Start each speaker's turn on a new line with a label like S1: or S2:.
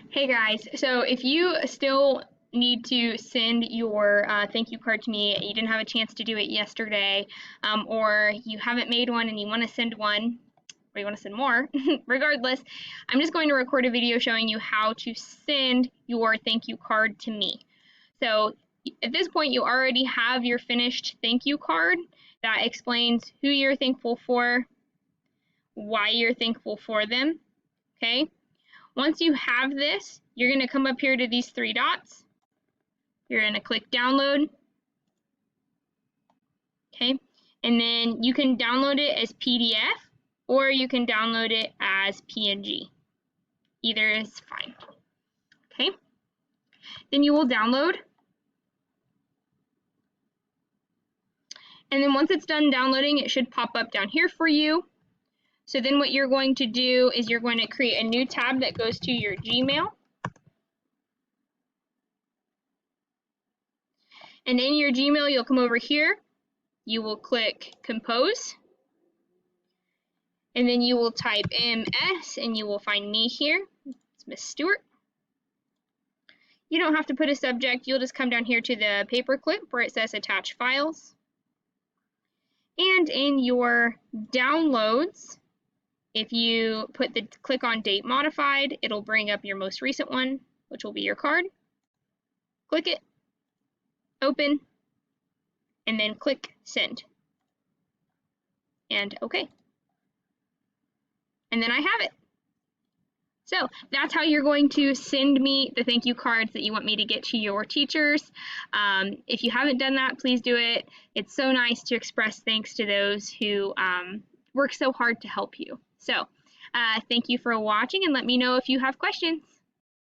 S1: Hey guys, so if you still need to send your thank you card to me, you didn't have a chance to do it yesterday, or you haven't made one and you want to send one, or you want to send more, regardless, I'm just going to record a video showing you how to send your thank you card to me. So at this point, you already have your finished thank you card that explains who you're thankful for, why you're thankful for them, okay? Once you have this, you're going to come up here to these three dots. You're going to click download. Okay. And then you can download it as PDF or you can download it as PNG. Either is fine. Okay. Then you will download. And then once it's done downloading, it should pop up down here for you. So then what you're going to do is you're going to create a new tab that goes to your Gmail. And in your Gmail, you'll come over here. You will click Compose. And then you will type MS and you will find me here. It's Miss Stewart. You don't have to put a subject. You'll just come down here to the paperclip where it says Attach Files. And in your downloads, if you put the click on Date Modified, it'll bring up your most recent one, which will be your card. Click it, open, and then click Send. And OK. And then I have it. So that's how you're going to send me the thank you cards that you want me to get to your teachers. If you haven't done that, please do it. It's so nice to express thanks to those who work so hard to help you. So thank you for watching, and let me know if you have questions.